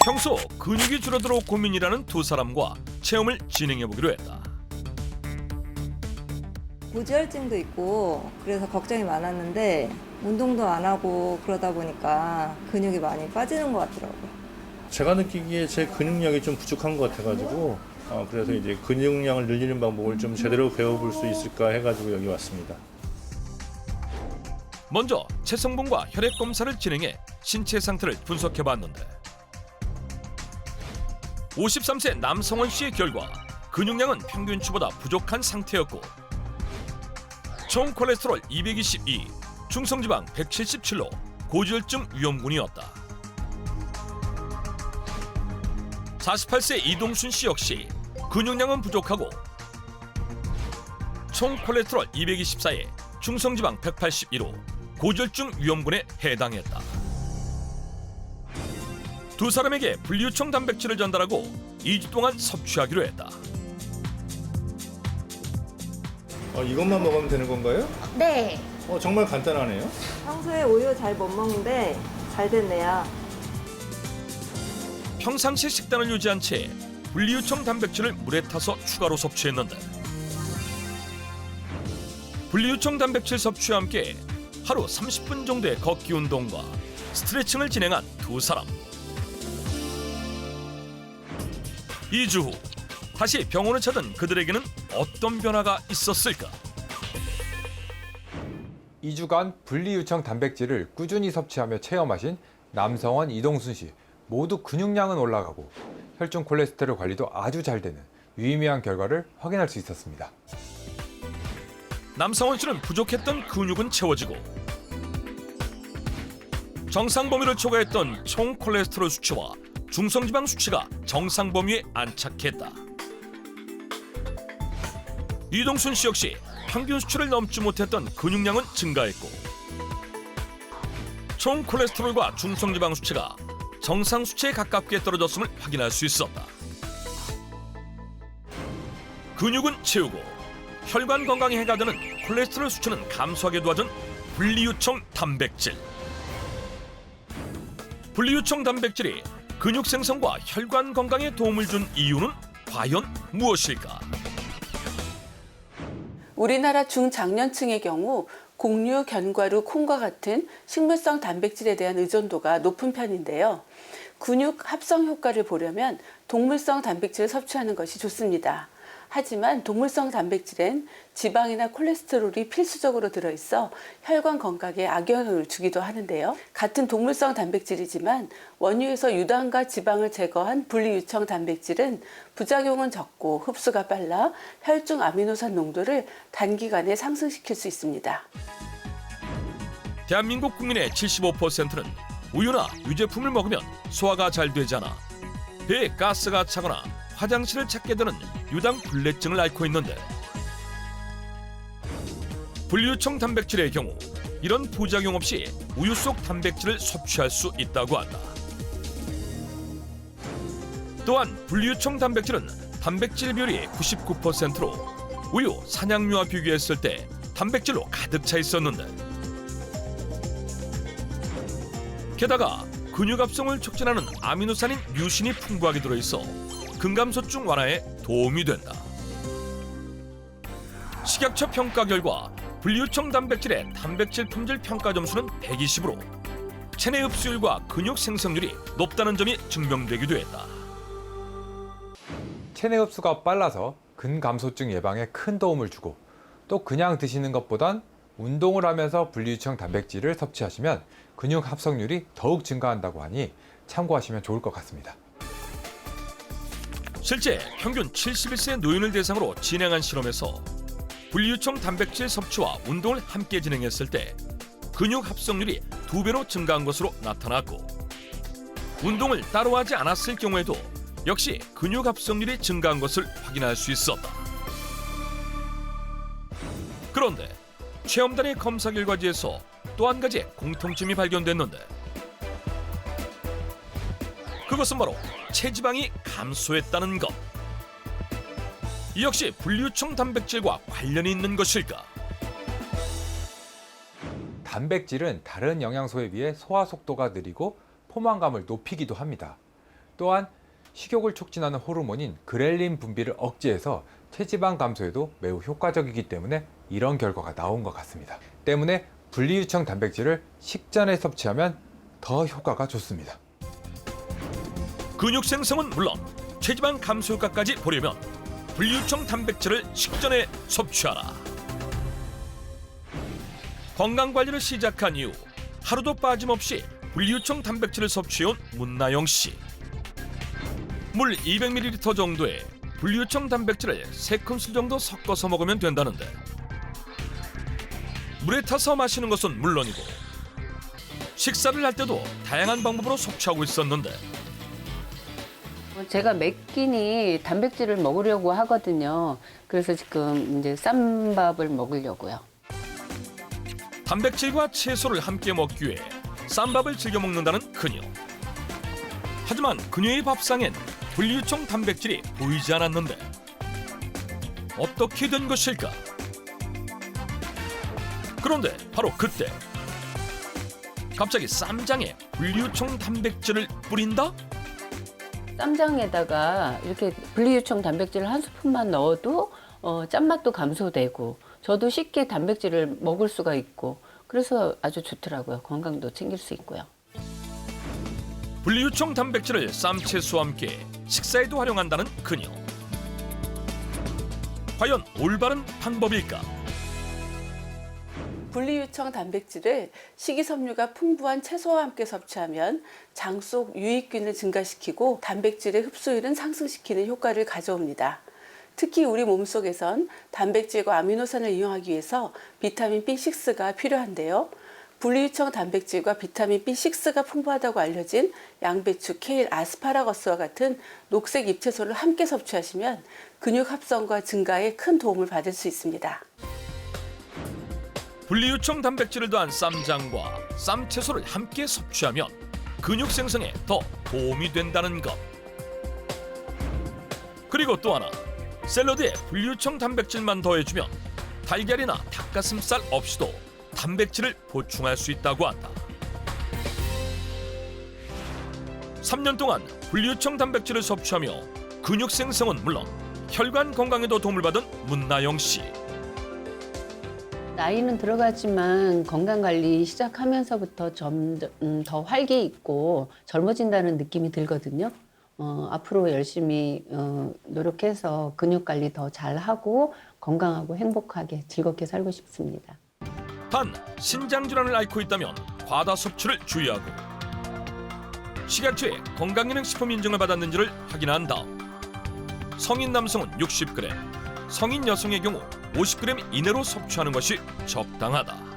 평소 근육이 줄어들어 고민이라는 두 사람과 체험을 진행해보기로 했다. 고지혈증도 있고 그래서 걱정이 많았는데 운동도 안 하고 그러다 보니까 근육이 많이 빠지는 것 같더라고요. 제가 느끼기에 제 근육량이 좀 부족한 것 같아가지고 그래서 이제 근육량을 늘리는 방법을 좀 제대로 배워볼 수 있을까 해가지고 여기 왔습니다. 먼저 체성분과 혈액 검사를 진행해 신체 상태를 분석해봤는데 53세 남성원 씨의 결과 근육량은 평균치보다 부족한 상태였고 총 콜레스테롤 222, 중성지방 177로 고지혈증 위험군이었다. 48세 이동순 씨 역시 근육량은 부족하고 총 콜레스테롤 224에 중성지방 181로 고지혈증 위험군에 해당했다. 두 사람에게 분리유청 단백질을 전달하고 2주 동안 섭취하기로 했다. 이것만 먹으면 되는 건가요? 네. 정말 간단하네요. 평소에 우유 잘 못 먹는데 잘 됐네요. 평상시 식단을 유지한 채 분리유청 단백질을 물에 타서 추가로 섭취했는데 분리유청 단백질 섭취와 함께 하루 30분 정도의 걷기 운동과 스트레칭을 진행한 두 사람. 2주 후 다시 병원을 찾은 그들에게는 어떤 변화가 있었을까? 2주간 분리유청 단백질을 꾸준히 섭취하며 체험하신 남성원, 이동순 씨 모두 근육량은 올라가고 혈중 콜레스테롤 관리도 아주 잘 되는 유의미한 결과를 확인할 수 있었습니다. 남성원 씨는 부족했던 근육은 채워지고 정상 범위를 초과했던 총 콜레스테롤 수치와 중성지방 수치가 정상 범위에 안착했다. 이동순 씨 역시 평균 수치를 넘지 못했던 근육량은 증가했고 총 콜레스테롤과 중성지방 수치가 정상 수치에 가깝게 떨어졌음을 확인할 수 있었다. 근육은 채우고 혈관 건강에 해가 되는 콜레스테롤 수치는 감소하게 도와준 분리유청 단백질. 분리유청 단백질이 근육 생성과 혈관 건강에 도움을 준 이유는 과연 무엇일까? 우리나라 중장년층의 경우 곡류, 견과류, 콩과 같은 식물성 단백질에 대한 의존도가 높은 편인데요. 근육 합성 효과를 보려면 동물성 단백질을 섭취하는 것이 좋습니다. 하지만 동물성 단백질엔 지방이나 콜레스테롤이 필수적으로 들어있어 혈관 건강에 악영향을 주기도 하는데요. 같은 동물성 단백질이지만 원유에서 유당과 지방을 제거한 분리유청 단백질은 부작용은 적고 흡수가 빨라 혈중 아미노산 농도를 단기간에 상승시킬 수 있습니다. 대한민국 국민의 75%는 우유나 유제품을 먹으면 소화가 잘 되지 않아 배에 가스가 차거나 화장실을 찾게 되는 유당불내증을 앓고 있는데 분리유청 단백질의 경우 이런 부작용 없이 우유 속 단백질을 섭취할 수 있다고 한다. 또한 분리유청 단백질은 단백질 비율이 99%로 우유, 산양유와 비교했을 때 단백질로 가득 차 있었는데 게다가 근육 합성을 촉진하는 아미노산인 류신이 풍부하게 들어있어 근감소증 완화에 도움이 된다. 식약처 평가 결과 분리유청 단백질의 단백질 품질 평가 점수는 120으로 체내 흡수율과 근육 생성률이 높다는 점이 증명되기도 했다. 체내 흡수가 빨라서 근감소증 예방에 큰 도움을 주고 또 그냥 드시는 것보단 운동을 하면서 분리유청 단백질을 섭취하시면 근육 합성률이 더욱 증가한다고 하니 참고하시면 좋을 것 같습니다. 실제 평균 71세 노인을 대상으로 진행한 실험에서 분리유청 단백질 섭취와 운동을 함께 진행했을 때 근육 합성률이 2배로 증가한 것으로 나타났고 운동을 따로 하지 않았을 경우에도 역시 근육 합성률이 증가한 것을 확인할 수 있었다. 그런데 체험단의 검사 결과지에서 또 한 가지 공통점이 발견됐는데 그것은 바로 체지방이 감소했다는 것. 이 역시 분리유청 단백질과 관련이 있는 것일까? 단백질은 다른 영양소에 비해 소화 속도가 느리고 포만감을 높이기도 합니다. 또한 식욕을 촉진하는 호르몬인 그렐린 분비를 억제해서 체지방 감소에도 매우 효과적이기 때문에 이런 결과가 나온 것 같습니다. 때문에 분리유청 단백질을 식전에 섭취하면 더 효과가 좋습니다. 근육 생성은 물론 체지방 감소 효과까지 보려면 분리유청 단백질을 식전에 섭취하라. 건강관리를 시작한 이후 하루도 빠짐없이 분리유청 단백질을 섭취해온 문나영 씨. 물 200ml 정도에 분리유청 단백질을 3큰술 정도 섞어서 먹으면 된다는데 물에 타서 마시는 것은 물론이고 식사를 할 때도 다양한 방법으로 섭취하고 있었는데 제가 매 끼니 단백질을 먹으려고 하거든요. 그래서 지금 이제 쌈밥을 먹으려고요. 단백질과 채소를 함께 먹기 위해 쌈밥을 즐겨 먹는다는 그녀. 하지만 그녀의 밥상엔 분리유청 단백질이 보이지 않았는데 어떻게 된 것일까? 그런데 바로 그때 갑자기 쌈장에 분리유청 단백질을 뿌린다? 쌈장에다가 이렇게 분리유청 단백질을 한 스푼만 넣어도 짠맛도 감소되고 저도 쉽게 단백질을 먹을 수가 있고 그래서 아주 좋더라고요. 건강도 챙길 수 있고요. 분리유청 단백질을 쌈채소와 함께 식사에도 활용한다는 그녀. 과연 올바른 방법일까? 분리유청 단백질을 식이섬유가 풍부한 채소와 함께 섭취하면 장 속 유익균을 증가시키고 단백질의 흡수율은 상승시키는 효과를 가져옵니다. 특히 우리 몸속에선 단백질과 아미노산을 이용하기 위해서 비타민 B6가 필요한데요. 분리유청 단백질과 비타민 B6가 풍부하다고 알려진 양배추, 케일, 아스파라거스와 같은 녹색 잎채소를 함께 섭취하시면 근육 합성과 증가에 큰 도움을 받을 수 있습니다. 분리유청 단백질을 더한 쌈장과 쌈채소를 함께 섭취하면 근육 생성에 더 도움이 된다는 것. 그리고 또 하나, 샐러드에 분리유청 단백질만 더해주면 달걀이나 닭가슴살 없이도 단백질을 보충할 수 있다고 한다. 3년 동안 분리유청 단백질을 섭취하며 근육 생성은 물론 혈관 건강에도 도움을 받은 문나영 씨. 나이는 들어가지만 건강관리 시작하면서부터 점점 더 활기 있고 젊어진다는 느낌이 들거든요. 앞으로 열심히 노력해서 근육관리 더 잘하고 건강하고 행복하게 즐겁게 살고 싶습니다. 단, 신장질환을 앓고 있다면 과다 섭취를 주의하고 식약처의 건강기능식품 인증을 받았는지를 확인한 다음 성인 남성은 60g, 성인 여성의 경우 50g 이내로 섭취하는 것이 적당하다.